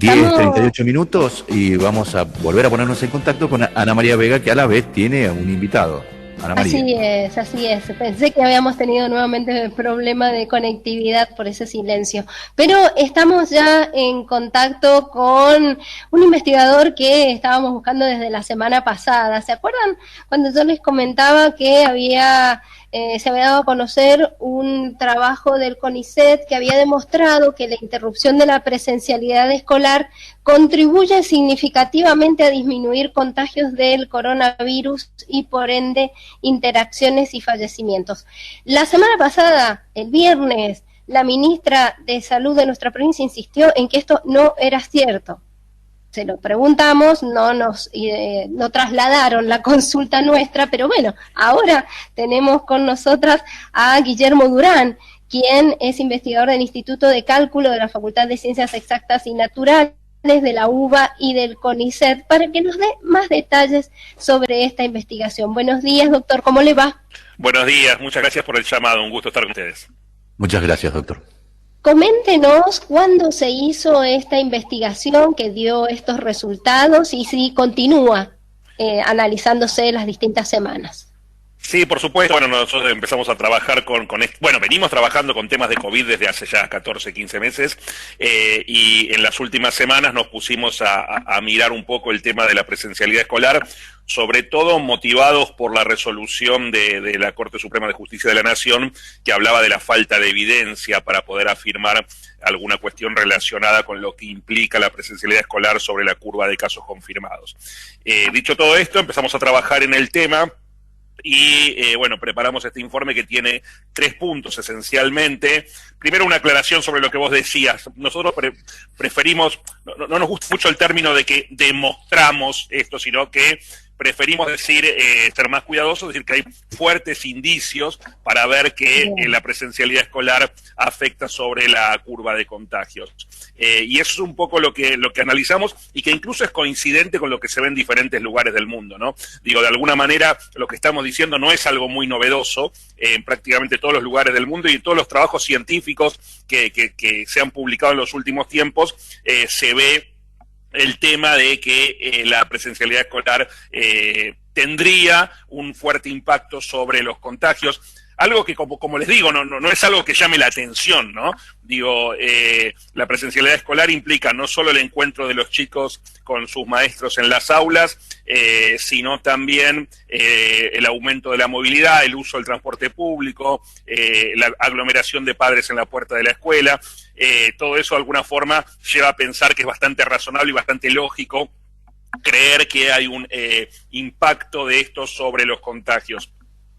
Estamos, 10:38 y vamos a volver a ponernos en contacto con Ana María Vega, que a la vez tiene a un invitado. Ana María. así es. Pensé que habíamos tenido nuevamente el problema de conectividad por ese silencio. Pero estamos ya en contacto con un investigador que estábamos buscando desde la semana pasada. ¿Se acuerdan cuando yo les comentaba que se había dado a conocer un trabajo del CONICET que había demostrado que la interrupción de la presencialidad escolar contribuye significativamente a disminuir contagios del coronavirus y por ende interacciones y fallecimientos? La semana pasada, el viernes, la ministra de Salud de nuestra provincia insistió en que esto no era cierto. Se lo preguntamos, no trasladaron la consulta nuestra, pero bueno, ahora tenemos con nosotras a Guillermo Durán, quien es investigador del Instituto de Cálculo de la Facultad de Ciencias Exactas y Naturales de la UBA y del CONICET, para que nos dé más detalles sobre esta investigación. Buenos días, doctor, ¿cómo le va? Buenos días, muchas gracias por el llamado, un gusto estar con ustedes. Muchas gracias, doctor. Coméntenos cuándo se hizo esta investigación que dio estos resultados y si continúa analizándose las distintas semanas. Sí, por supuesto. Bueno, nosotros empezamos a trabajar venimos trabajando con temas de COVID desde hace ya 14, 15 meses y en las últimas semanas nos pusimos a mirar un poco el tema de la presencialidad escolar, sobre todo motivados por la resolución de la Corte Suprema de Justicia de la Nación, que hablaba de la falta de evidencia para poder afirmar alguna cuestión relacionada con lo que implica la presencialidad escolar sobre la curva de casos confirmados. Dicho todo esto, empezamos a trabajar en el tema. Y preparamos este informe que tiene 3 puntos esencialmente. Primero, una aclaración sobre lo que vos decías. Nosotros preferimos, no nos gusta mucho el término de que demostramos esto, sino que preferimos decir, ser más cuidadosos, decir que hay fuertes indicios para ver que la presencialidad escolar afecta sobre la curva de contagios. Y eso es un poco lo que analizamos y que incluso es coincidente con lo que se ve en diferentes lugares del mundo, ¿no? Digo, de alguna manera, lo que estamos diciendo no es algo muy novedoso en prácticamente todos los lugares del mundo y en todos los trabajos científicos que se han publicado en los últimos tiempos, se ve el tema de que la presencialidad escolar tendría un fuerte impacto sobre los contagios. Algo que, como les digo, no es algo que llame la atención, ¿no? Digo, la presencialidad escolar implica no solo el encuentro de los chicos con sus maestros en las aulas, sino también el aumento de la movilidad, el uso del transporte público, la aglomeración de padres en la puerta de la escuela. Todo eso de alguna forma lleva a pensar que es bastante razonable y bastante lógico creer que hay un impacto de esto sobre los contagios.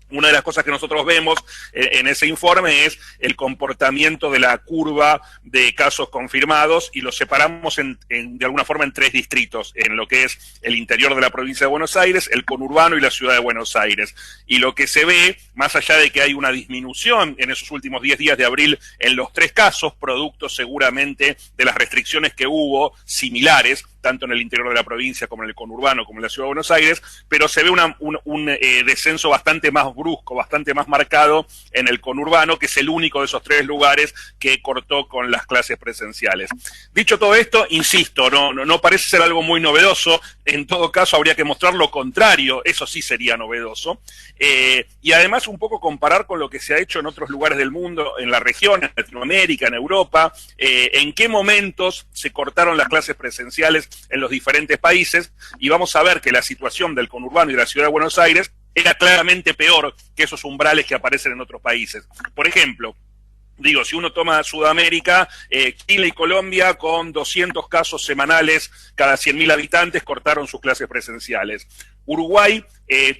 Una de las cosas que nosotros vemos en ese informe es el comportamiento de la curva de casos confirmados y los separamos de alguna forma en 3 distritos, en lo que es el interior de la provincia de Buenos Aires, el conurbano y la ciudad de Buenos Aires. Y lo que se ve, más allá de que hay una disminución en esos últimos 10 días de abril en los 3 casos, producto seguramente de las restricciones que hubo similares, tanto en el interior de la provincia como en el conurbano, como en la ciudad de Buenos Aires, pero se ve un descenso bastante más brusco, bastante más marcado en el conurbano, que es el único de esos 3 lugares que cortó con las clases presenciales. Dicho todo esto, insisto, no parece ser algo muy novedoso, en todo caso habría que mostrar lo contrario, eso sí sería novedoso, y además un poco comparar con lo que se ha hecho en otros lugares del mundo, en la región, en Latinoamérica, en Europa, en qué momentos se cortaron las clases presenciales en los diferentes países, y vamos a ver que la situación del conurbano y de la ciudad de Buenos Aires era claramente peor que esos umbrales que aparecen en otros países. Por ejemplo, digo, si uno toma Sudamérica, Chile y Colombia, con 200 casos semanales cada 100.000 habitantes, cortaron sus clases presenciales. Uruguay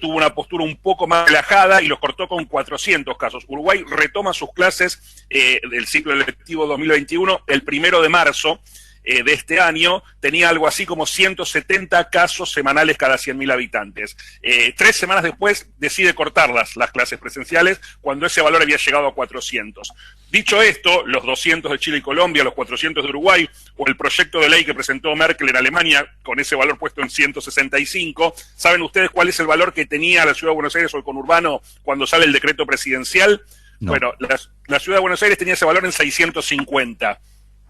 tuvo una postura un poco más relajada y los cortó con 400 casos. Uruguay retoma sus clases del ciclo lectivo 2021 el 1 de marzo, de este año, tenía algo así como 170 casos semanales cada 100.000 habitantes. 3 semanas después decide cortar las clases presenciales cuando ese valor había llegado a 400. Dicho esto, los 200 de Chile y Colombia, los 400 de Uruguay, o el proyecto de ley que presentó Merkel en Alemania, con ese valor puesto en 165, ¿saben ustedes cuál es el valor que tenía la Ciudad de Buenos Aires o el conurbano cuando sale el decreto presidencial? No. Bueno, la Ciudad de Buenos Aires tenía ese valor en 650.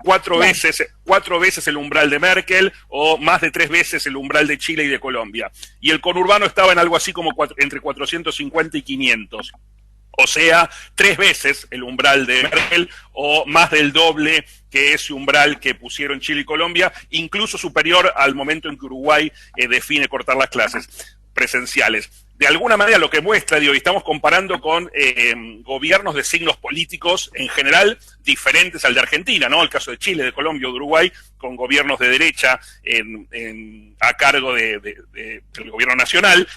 cuatro veces el umbral de Merkel o más de 3 veces el umbral de Chile y de Colombia. Y el conurbano estaba en algo así como entre 450 y 500. O sea, 3 veces el umbral de Merkel o más del doble que ese umbral que pusieron Chile y Colombia, incluso superior al momento en que Uruguay define cortar las clases presenciales. De alguna manera lo que muestra, digo, y estamos comparando con gobiernos de signos políticos en general diferentes al de Argentina, ¿no? El caso de Chile, de Colombia o de Uruguay, con gobiernos de derecha a cargo del gobierno nacional.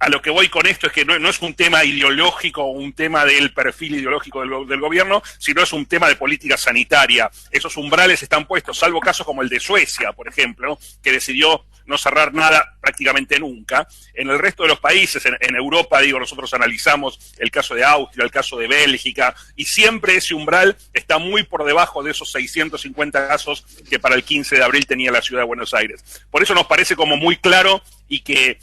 A lo que voy con esto es que no es un tema ideológico o un tema del perfil ideológico del gobierno, sino es un tema de política sanitaria. Esos umbrales están puestos, salvo casos como el de Suecia, por ejemplo, ¿no? Que decidió no cerrar nada prácticamente nunca. En el resto de los países, en Europa, digo, nosotros analizamos el caso de Austria, el caso de Bélgica, y siempre ese umbral está muy por debajo de esos 650 casos que para el 15 de abril tenía la ciudad de Buenos Aires. Por eso nos parece como muy claro y que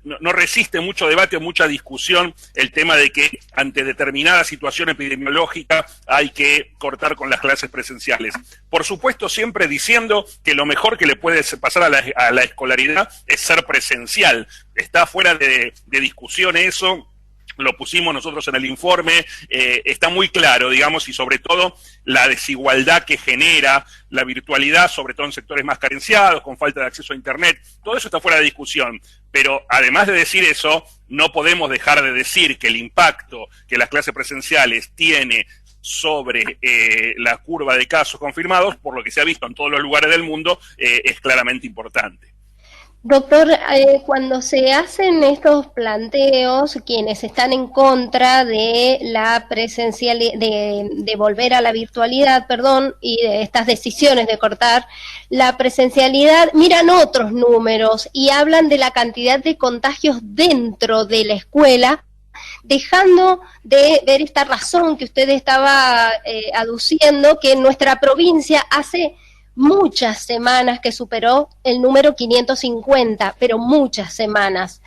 no resiste mucho debate o mucha discusión el tema de que ante determinada situación epidemiológica hay que cortar con las clases presenciales. Por supuesto, siempre diciendo que lo mejor que le puede pasar a la escolaridad es ser presencial. Está fuera de discusión eso. Lo pusimos nosotros en el informe, está muy claro, digamos, y sobre todo la desigualdad que genera la virtualidad, sobre todo en sectores más carenciados, con falta de acceso a Internet, todo eso está fuera de discusión. Pero además de decir eso, no podemos dejar de decir que el impacto que las clases presenciales tiene sobre la curva de casos confirmados, por lo que se ha visto en todos los lugares del mundo, es claramente importante. Doctor, cuando se hacen estos planteos, quienes están en contra de la presencialidad, de volver a la virtualidad, perdón, y de estas decisiones de cortar la presencialidad, miran otros números y hablan de la cantidad de contagios dentro de la escuela, dejando de ver esta razón que usted estaba aduciendo, que en nuestra provincia hace muchas semanas que superó el número 550, pero muchas semanas.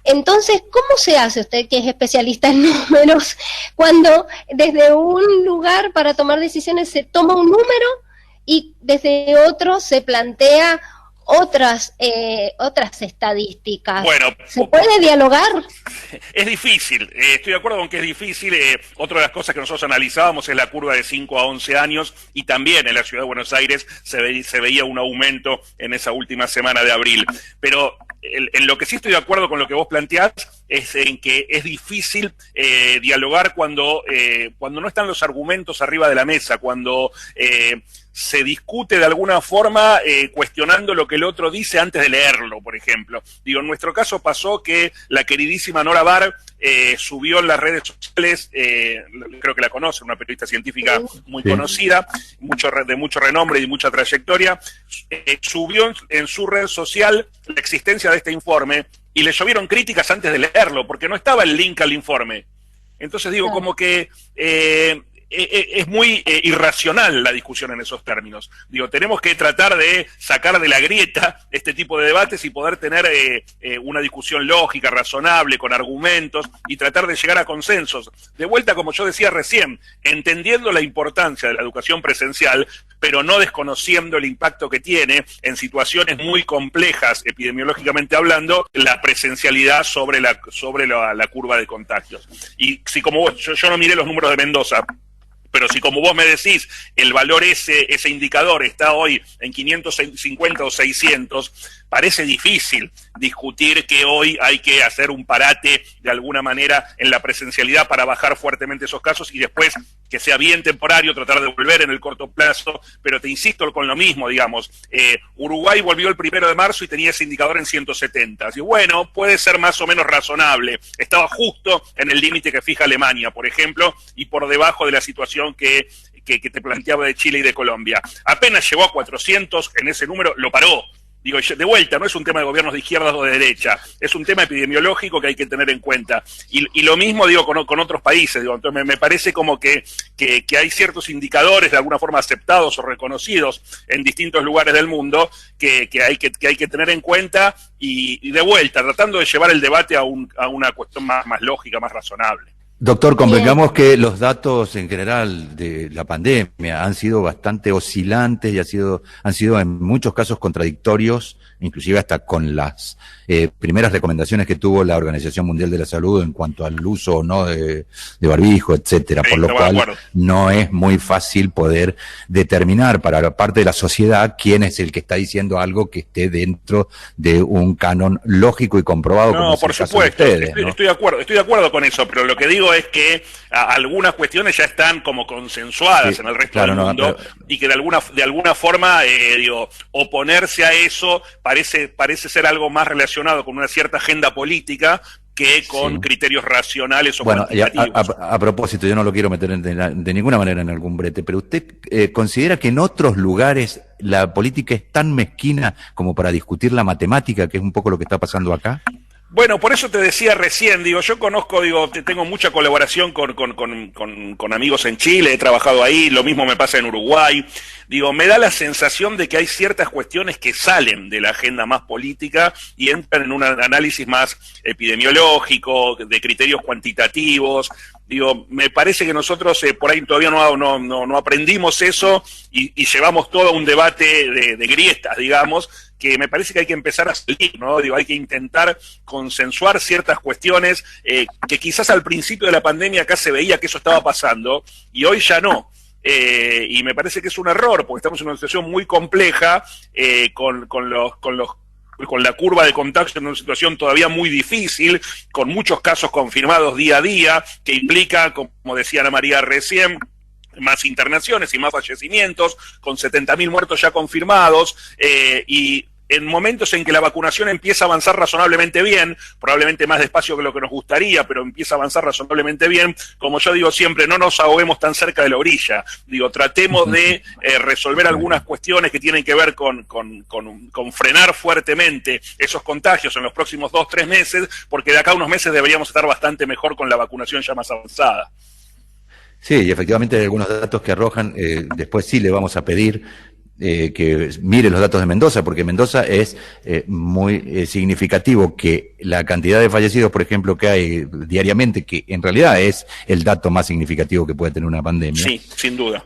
Entonces, ¿cómo se hace usted, que es especialista en números, cuando desde un lugar para tomar decisiones se toma un número y desde otro se plantea otras estadísticas? Bueno, ¿se puede dialogar? Es difícil, estoy de acuerdo con que es difícil. Otra de las cosas que nosotros analizábamos es la curva de 5 a 11 años, y también en la ciudad de Buenos Aires se veía un aumento en esa última semana de abril. Pero en lo que sí estoy de acuerdo con lo que vos planteás es en que es difícil dialogar cuando no están los argumentos arriba de la mesa, cuando se discute de alguna forma cuestionando lo que el otro dice antes de leerlo, por ejemplo. Digo, en nuestro caso pasó que la queridísima Nora Barr subió en las redes sociales, creo que la conocen, una periodista científica muy conocida, de mucho renombre y mucha trayectoria, subió en su red social la existencia de este informe y le llovieron críticas antes de leerlo, porque no estaba el link al informe. Entonces digo, como que es muy irracional la discusión en esos términos. Digo, tenemos que tratar de sacar de la grieta este tipo de debates y poder tener una discusión lógica, razonable, con argumentos, y tratar de llegar a consensos. De vuelta, como yo decía recién, entendiendo la importancia de la educación presencial, pero no desconociendo el impacto que tiene en situaciones muy complejas, epidemiológicamente hablando, la presencialidad sobre la curva de contagios. Y si como vos, yo no miré los números de Mendoza, pero si como vos me decís, el valor ese indicador está hoy en 550 o 600, parece difícil discutir que hoy hay que hacer un parate de alguna manera en la presencialidad para bajar fuertemente esos casos y después que sea bien temporario, tratar de volver en el corto plazo. Pero te insisto con lo mismo, digamos, Uruguay volvió el 1 de marzo y tenía ese indicador en 170. Y bueno, puede ser más o menos razonable. Estaba justo en el límite que fija Alemania, por ejemplo, y por debajo de la situación que te planteaba de Chile y de Colombia. Apenas llegó a 400, en ese número lo paró. Digo, de vuelta, no es un tema de gobiernos de izquierda o de derecha, es un tema epidemiológico que hay que tener en cuenta. Y lo mismo digo con otros países. Digo, entonces me parece como que hay ciertos indicadores de alguna forma aceptados o reconocidos en distintos lugares del mundo que hay que tener en cuenta, y de vuelta, tratando de llevar el debate a una cuestión más lógica, más razonable. Doctor, Bien. convengamos que los datos en general de la pandemia han sido bastante oscilantes y han sido en muchos casos contradictorios, inclusive hasta con las primeras recomendaciones que tuvo la Organización Mundial de la Salud en cuanto al uso o no de barbijo, etcétera, Sí, por lo cual no es muy fácil poder determinar para la parte de la sociedad quién es el que está diciendo algo que esté dentro de un canon lógico y comprobado. No, como por es el caso de supuesto, ustedes, ¿no? estoy de acuerdo con eso, pero lo que digo es que algunas cuestiones ya están como consensuadas Sí, en el resto claro, del mundo, y que de alguna forma, oponerse a eso parece ser algo más relacionado con una cierta agenda política que con criterios racionales o cuantitativos. A propósito, yo no lo quiero meter de ninguna manera en algún brete, pero ¿usted considera que en otros lugares la política es tan mezquina como para discutir la matemática, que es un poco lo que está pasando acá? Bueno, por eso te decía recién, yo conozco, tengo mucha colaboración con amigos en Chile, he trabajado ahí, lo mismo me pasa en Uruguay. Me da la sensación de que hay ciertas cuestiones que salen de la agenda más política y entran en un análisis más epidemiológico, de criterios cuantitativos. Me parece que nosotros por ahí todavía no aprendimos eso y llevamos todo un debate de grietas, digamos, que me parece que hay que empezar a salir, ¿no? Hay que intentar consensuar ciertas cuestiones que quizás al principio de la pandemia acá se veía que eso estaba pasando y hoy ya no. Y me parece que es un error, porque estamos en una situación muy compleja, con la curva de contagio en una situación todavía muy difícil, con muchos casos confirmados día a día, que implica, como decía Ana María recién, más internaciones y más fallecimientos, con 70.000 muertos ya confirmados, y en momentos en que la vacunación empieza a avanzar razonablemente bien, probablemente más despacio que lo que nos gustaría, pero empieza a avanzar razonablemente bien, como yo digo siempre, no nos ahoguemos tan cerca de la orilla. Tratemos de resolver algunas cuestiones que tienen que ver con frenar fuertemente esos contagios en los próximos 2-3 meses, porque de acá a unos meses deberíamos estar bastante mejor con la vacunación ya más avanzada. Sí, y efectivamente hay algunos datos que arrojan, después sí le vamos a pedir que mire los datos de Mendoza, porque Mendoza es muy significativo que la cantidad de fallecidos, por ejemplo, que hay diariamente, que en realidad es el dato más significativo que puede tener una pandemia. Sí, sin duda.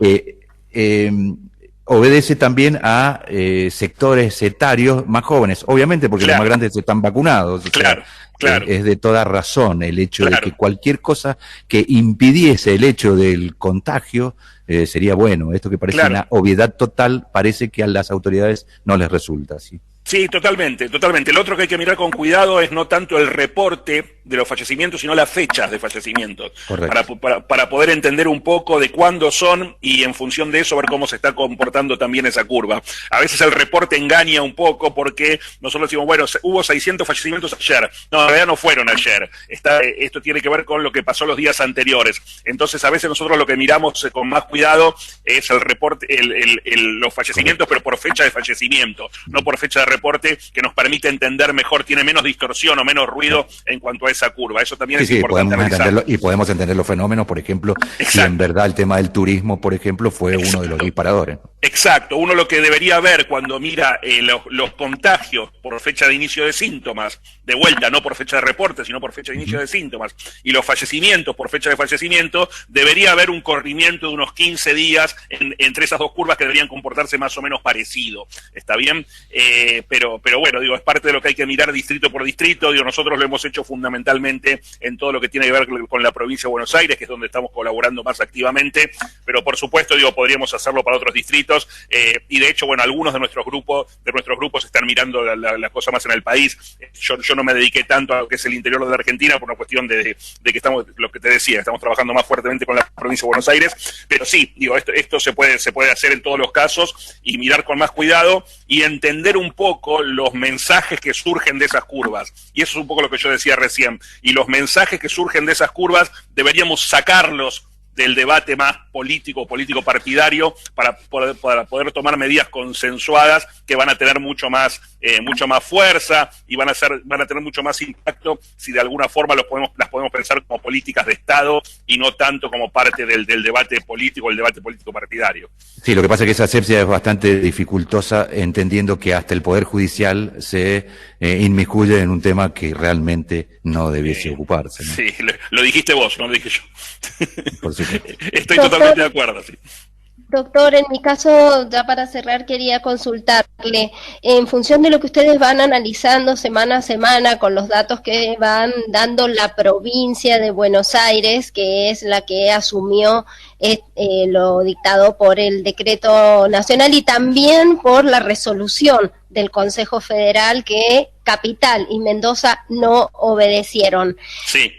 Obedece también a sectores etarios más jóvenes, obviamente porque los más grandes están vacunados. Claro. Es de toda razón el hecho de que cualquier cosa que impidiese el hecho del contagio sería bueno. Esto que parece una obviedad total, parece que a las autoridades no les resulta, ¿sí? Sí, totalmente. Lo otro que hay que mirar con cuidado es no tanto el reporte de los fallecimientos, sino las fechas de fallecimientos. Para poder entender un poco de cuándo son y en función de eso ver cómo se está comportando también esa curva. A veces el reporte engaña un poco porque nosotros decimos, bueno, hubo 600 fallecimientos ayer. No, en realidad no fueron ayer. Esto tiene que ver con lo que pasó los días anteriores. Entonces, a veces nosotros lo que miramos con más cuidado es el reporte, los fallecimientos, pero por fecha de fallecimiento, no por fecha de reporte, que nos permite entender mejor, tiene menos distorsión o menos ruido en cuanto a esa curva. Eso también es importante analizarlo. Y podemos entender los fenómenos, por ejemplo, si en verdad el tema del turismo, por ejemplo, fue uno de los disparadores. Exacto. Uno lo que debería ver cuando mira los contagios por fecha de inicio de síntomas, de vuelta, no por fecha de reporte, sino por fecha de inicio de síntomas, y los fallecimientos por fecha de fallecimiento, debería haber un corrimiento de unos 15 días entre esas dos curvas que deberían comportarse más o menos parecido. ¿Está bien? Pero bueno, es parte de lo que hay que mirar distrito por distrito. Nosotros lo hemos hecho fundamentalmente en todo lo que tiene que ver con la provincia de Buenos Aires, que es donde estamos colaborando más activamente, pero por supuesto, podríamos hacerlo para otros distritos, y de hecho, bueno, algunos de nuestros grupos están mirando la cosa más en el país. Yo no me dediqué tanto a lo que es el interior de la Argentina por una cuestión de que estamos, lo que te decía, estamos trabajando más fuertemente con la provincia de Buenos Aires, pero sí, esto se puede hacer en todos los casos y mirar con más cuidado y entender un poco los mensajes que surgen de esas curvas. Y eso es un poco lo que yo decía recién. Y los mensajes que surgen de esas curvas deberíamos sacarlos del debate más político partidario, para poder tomar medidas consensuadas que van a tener mucho más fuerza y van a tener mucho más impacto si de alguna forma las podemos pensar como políticas de Estado y no tanto como parte del debate político, el debate político partidario. Sí, lo que pasa es que esa asepsia es bastante dificultosa, entendiendo que hasta el Poder Judicial se inmiscuye en un tema que realmente no debiese ocuparse, ¿no? Sí, lo dijiste vos, no lo dije yo. Por supuesto. Estoy totalmente de acuerdo, sí. Doctor, en mi caso, ya para cerrar, quería consultarle, en función de lo que ustedes van analizando semana a semana con los datos que van dando la provincia de Buenos Aires, que es la que asumió lo dictado por el decreto nacional y también por la resolución del Consejo Federal que Capital y Mendoza no obedecieron. Sí.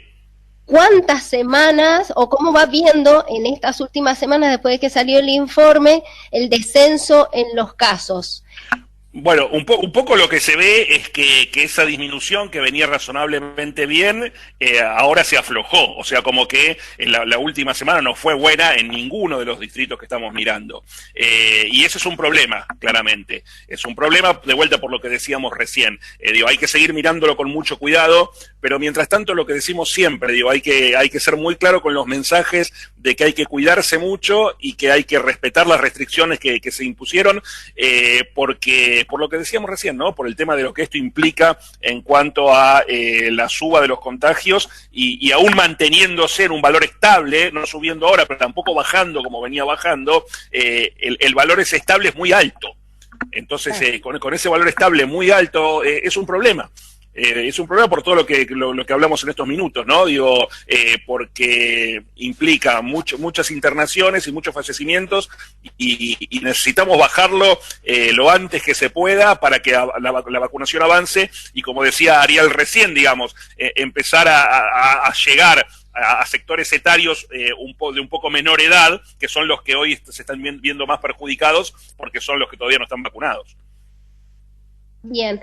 ¿Cuántas semanas o cómo va viendo en estas últimas semanas, después de que salió el informe, el descenso en los casos? Bueno, un poco lo que se ve es que esa disminución que venía razonablemente bien, ahora se aflojó. O sea, como que en la última semana no fue buena en ninguno de los distritos que estamos mirando. Y eso es un problema, claramente. Es un problema, de vuelta por lo que decíamos recién. Hay que seguir mirándolo con mucho cuidado, pero mientras tanto lo que decimos siempre, hay que ser muy claro con los mensajes de que hay que cuidarse mucho y que hay que respetar las restricciones que se impusieron, porque por lo que decíamos recién, ¿no? Por el tema de lo que esto implica en cuanto a la suba de los contagios y aún manteniéndose en un valor estable, no subiendo ahora, pero tampoco bajando como venía bajando, el valor ese estable es muy alto. Entonces, con ese valor estable muy alto, es un problema. Es un problema por todo lo que hablamos en estos minutos, ¿no? Porque implica muchas internaciones y muchos fallecimientos y necesitamos bajarlo lo antes que se pueda para que la vacunación avance y, como decía Ariel recién, empezar a llegar a sectores etarios de un poco menor edad, que son los que hoy se están viendo más perjudicados porque son los que todavía no están vacunados. Bien.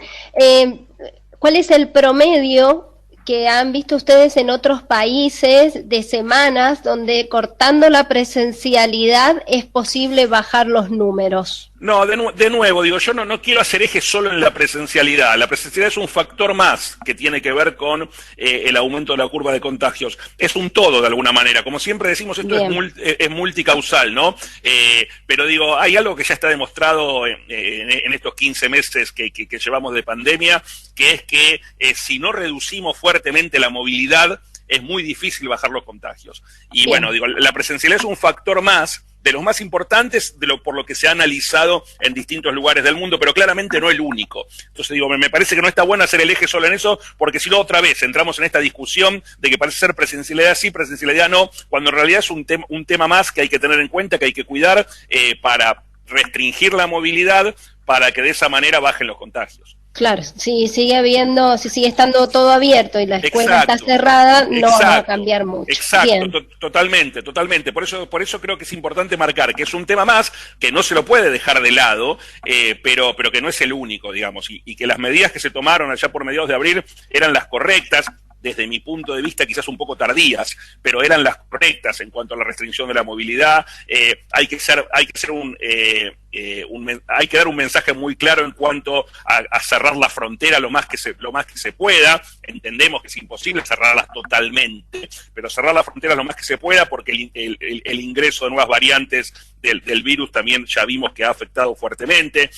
¿Cuál es el promedio que han visto ustedes en otros países de semanas donde cortando la presencialidad es posible bajar los números? No, de nuevo, yo no quiero hacer eje solo en la presencialidad. La presencialidad es un factor más que tiene que ver con el aumento de la curva de contagios. Es un todo, de alguna manera. Como siempre decimos, esto es multicausal, ¿no? Pero hay algo que ya está demostrado en estos 15 meses que llevamos de pandemia, que es que si no reducimos fuertemente la movilidad, es muy difícil bajar los contagios. Y bueno, la presencialidad es un factor más, de los más importantes por lo que se ha analizado en distintos lugares del mundo, pero claramente no el único. Entonces me parece que no está bueno hacer el eje solo en eso, porque si no otra vez entramos en esta discusión de que parece ser presencialidad sí, presencialidad no, cuando en realidad es un tema más que hay que tener en cuenta, que hay que cuidar para restringir la movilidad, para que de esa manera bajen los contagios. Claro, si sigue estando todo abierto y la escuela está cerrada, no va a cambiar mucho. Exacto, totalmente. Por eso creo que es importante marcar que es un tema más que no se lo puede dejar de lado, pero que no es el único, y que las medidas que se tomaron allá por mediados de abril eran las correctas. Desde mi punto de vista quizás un poco tardías, pero eran las correctas en cuanto a la restricción de la movilidad. Hay que dar un mensaje muy claro en cuanto a cerrar la frontera lo más que se pueda. Entendemos que es imposible cerrarlas totalmente, pero cerrar la frontera lo más que se pueda, porque el ingreso de nuevas variantes del virus también ya vimos que ha afectado fuertemente.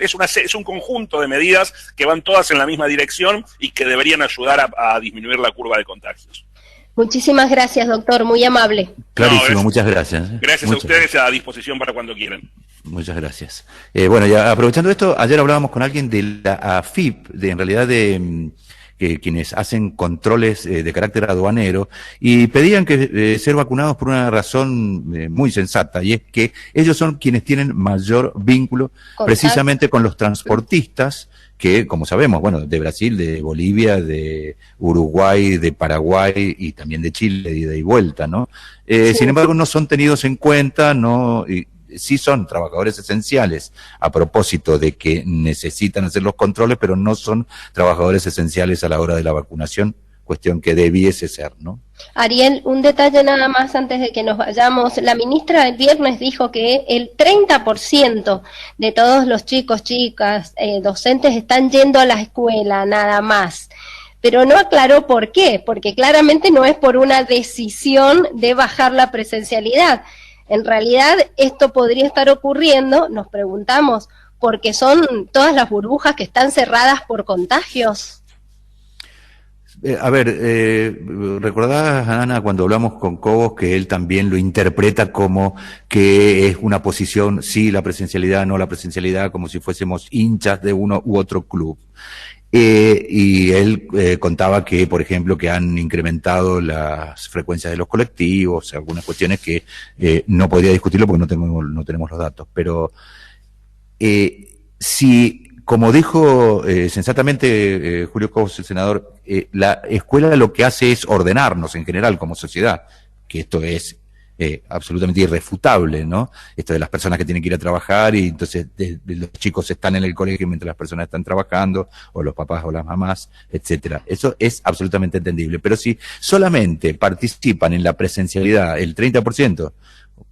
Es un conjunto de medidas que van todas en la misma dirección y que deberían ayudar a disminuir la curva de contagios. Muchísimas gracias, doctor, muy amable. Clarísimo, muchas gracias. Gracias a ustedes, a disposición para cuando quieran. Muchas gracias. Bueno, ya aprovechando esto, ayer hablábamos con alguien de la AFIP, quienes hacen controles de carácter aduanero, y pedían que ser vacunados por una razón muy sensata, y es que ellos son quienes tienen mayor vínculo precisamente con los transportistas, que, como sabemos, de Brasil, de Bolivia, de Uruguay, de Paraguay y también de Chile, de ida y vuelta, ¿no? Sin embargo, no son tenidos en cuenta, sí son trabajadores esenciales a propósito de que necesitan hacer los controles, pero no son trabajadores esenciales a la hora de la vacunación. cuestión que debiese ser, ¿no? Ariel, un detalle nada más antes de que nos vayamos. La ministra el viernes dijo que el 30% de todos los chicos, chicas, docentes están yendo a la escuela, nada más. Pero no aclaró por qué, porque claramente no es por una decisión de bajar la presencialidad. En realidad esto podría estar ocurriendo, nos preguntamos, porque son todas las burbujas que están cerradas por contagios. A ver, ¿recordás, Ana, cuando hablamos con Cobos, que él también lo interpreta como que es una posición, sí, la presencialidad, no la presencialidad, como si fuésemos hinchas de uno u otro club? Y él contaba que, por ejemplo, que han incrementado las frecuencias de los colectivos, algunas cuestiones que no podría discutirlo porque no tenemos los datos, pero si, como dijo sensatamente Julio Cobos, el senador, la escuela lo que hace es ordenarnos en general como sociedad, que esto es absolutamente irrefutable, ¿no? Esto de las personas que tienen que ir a trabajar y entonces los chicos están en el colegio mientras las personas están trabajando, o los papás o las mamás, etcétera. Eso es absolutamente entendible. Pero si solamente participan en la presencialidad el 30%,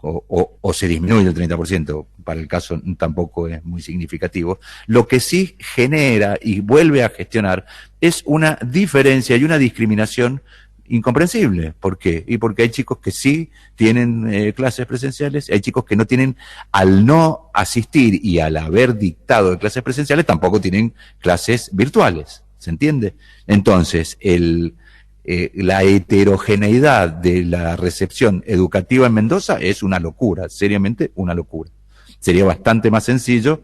o se disminuye el 30%, para el caso tampoco es muy significativo, lo que sí genera y vuelve a gestionar es una diferencia y una discriminación incomprensible. ¿Por qué? Y porque hay chicos que sí tienen clases presenciales, hay chicos que no tienen, al no asistir y al haber dictado de clases presenciales, tampoco tienen clases virtuales, ¿se entiende? Entonces, la heterogeneidad de la recepción educativa en Mendoza es una locura, seriamente una locura. Sería bastante más sencillo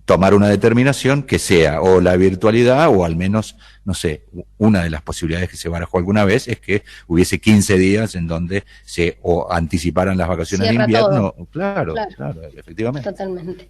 tomar una determinación que sea o la virtualidad o al menos, no sé, una de las posibilidades que se barajó alguna vez es que hubiese 15 días en donde se o anticiparan las vacaciones de invierno. Claro, efectivamente. Totalmente.